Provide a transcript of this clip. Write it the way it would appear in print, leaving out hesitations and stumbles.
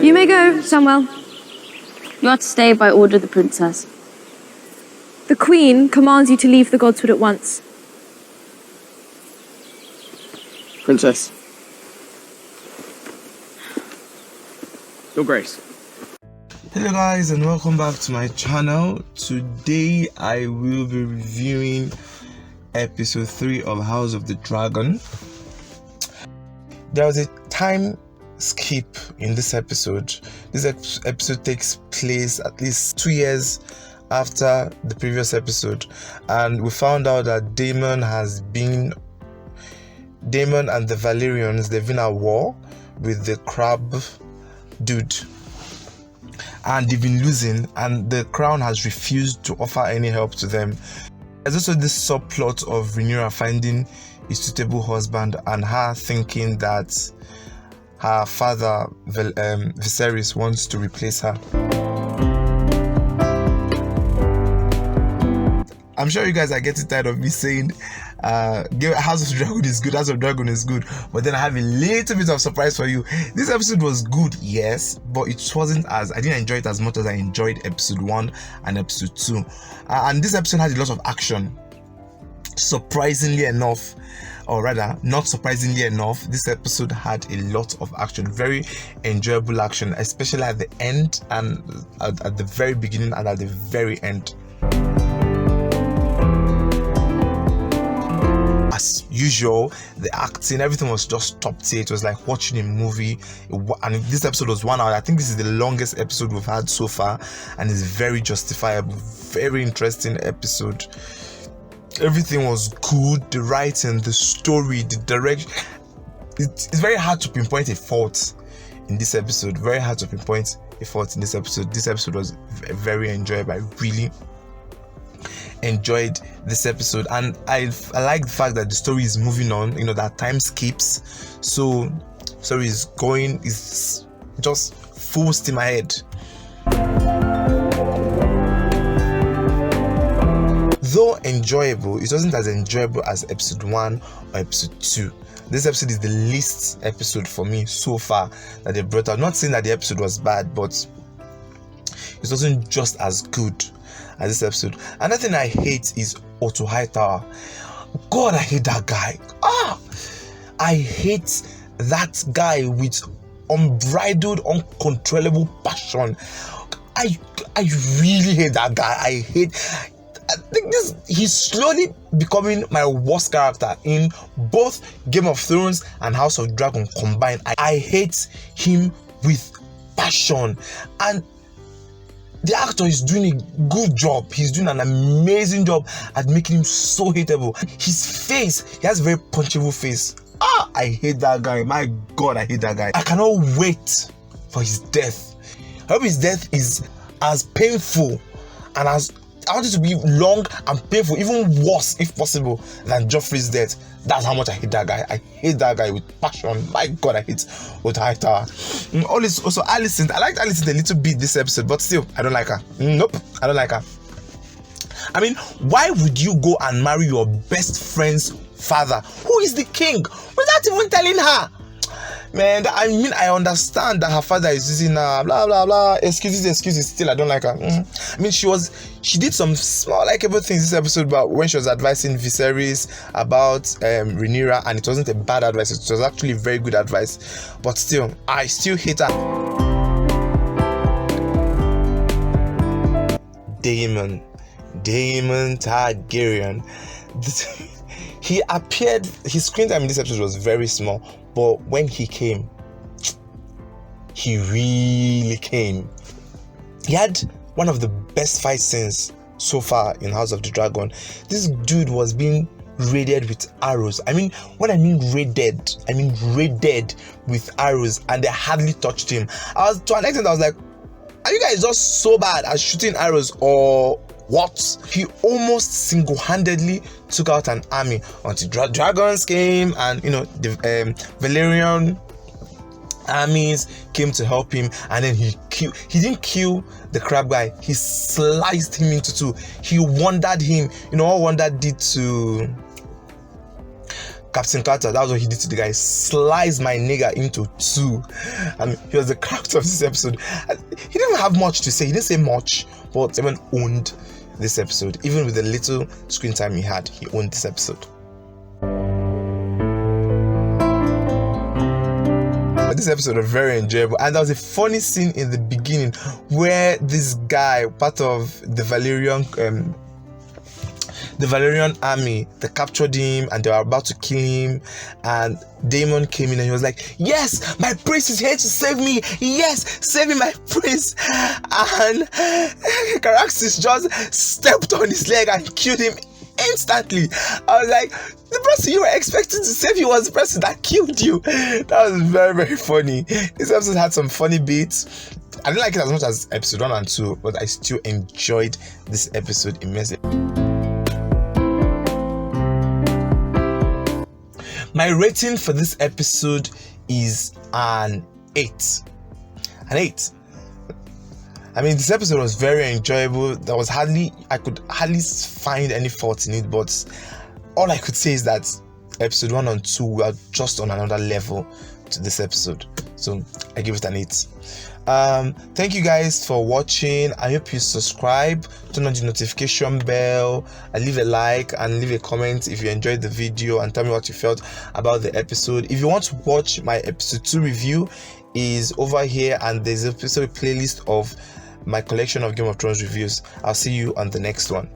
You may go, Samuel. You are to stay by order of the princess. The Queen commands you to leave the Godswood at once. Princess. Your Grace. Hello guys, and welcome back to my channel. Today I will be reviewing episode 3 of House of the Dragon. There was a time skip in this episode. This episode takes place at least 2 years after the previous episode, and we found out that Deamon and the Valyrians, they've been at war with the crab dude, and they've been losing, and the crown has refused to offer any help to them. There's also this subplot of Rhaenyra finding a suitable husband and her thinking that her father Viserys wants to replace her. I'm sure you guys are getting tired of me saying House of the Dragon is good, House of the Dragon is good, but then I have a little bit of surprise for you. This episode was good, yes, but it wasn't I didn't enjoy it as much as I enjoyed episode 1 and episode 2. And this episode had a lot of action. Surprisingly enough, or rather not surprisingly enough, this episode had a lot of action, very enjoyable action, especially at the end and at the very beginning and at the very end. As usual, the acting, everything was just top tier. It was like watching a movie, and this episode was 1 hour. I think this is the longest episode we've had so far, and it's very justifiable, very interesting episode. Everything was good, the writing, the story, the direction. It's very hard to pinpoint a fault in this episode. Very hard to pinpoint a fault in this episode. This episode was very enjoyable. I really enjoyed this episode, and I like the fact that the story is moving on, that time skips, so story is just full steam ahead. Though enjoyable, it wasn't as enjoyable as episode 1 or episode 2. This episode is the least episode for me so far that they brought out. Not saying that the episode was bad, but it wasn't just as good as this episode. Another thing I hate is Otto Hightower. God, I hate that guy. I hate that guy with unbridled, uncontrollable passion. I really hate that guy. I think he's slowly becoming my worst character in both Game of Thrones and House of Dragon combined. I hate him with passion, and the actor is doing a good job. He's doing an amazing job at making him so hateable. His face, he has a very punchable face. I hate that guy. My God, I hate that guy. I cannot wait for his death. I hope his death is as painful and I want it to be long and painful, even worse if possible than Joffrey's death. That's how much I hate that guy. I hate that guy with passion. My God, I hate Otto Hightower. Also, Alicent. I liked Alicent a little bit this episode, but still, I don't like her. Nope, I don't like her. I mean, why would you go and marry your best friend's father, who is the king, without even telling her? Man, I understand that her father is using blah blah blah excuses. Still, I don't like her. I mean, she did some small likeable things this episode, but when she was advising Viserys about Rhaenyra, and it wasn't a bad advice, it was actually very good advice. But still, I still hate her. Deamon Targaryen. He appeared. His screen time in this episode was very small, but when he came, he really came. He had one of the best fight scenes so far in House of the Dragon. This dude was being raided with arrows. I mean, when I mean raided with arrows, and they hardly touched him. To an extent, I was like, are you guys just so bad at shooting arrows, or what? He almost single-handedly took out an army until dragons came, and the Valyrian armies came to help him, and then he didn't kill the crab guy, he sliced him into two. He wandered him, what Wanda did to Captain Carter, that was what he did to the guy. Sliced my nigga into two. I mean, he was the character of this episode. He didn't have much to say. He didn't say much, but Deamon owned this episode. Even with the little screen time he had, he owned this episode. This episode was very enjoyable, and there was a funny scene in the beginning where this guy, part of the Valerian army, they captured him and they were about to kill him, and Deamon came in and he was like, yes, my prince is here to save me, yes, save me, my prince. And Caraxes just stepped on his leg and killed him instantly. I was like, the person you were expecting to save you was the person that killed you. That was very, very funny. This episode had some funny beats. I didn't like it as much as episode 1 and 2, but I still enjoyed this episode immensely. My rating for this episode is an 8. An 8. I mean, this episode was very enjoyable. I could hardly find any fault in it, but all I could say is that episode 1 and 2 were just on another level to this episode. So I give it an 8. Thank you guys for watching. I hope you subscribe, turn on the notification bell, and leave a like and leave a comment if you enjoyed the video, and tell me what you felt about the episode. If you want to watch my episode 2 review, is over here, and there's a episode playlist of my collection of Game of Thrones reviews. I'll see you on the next one.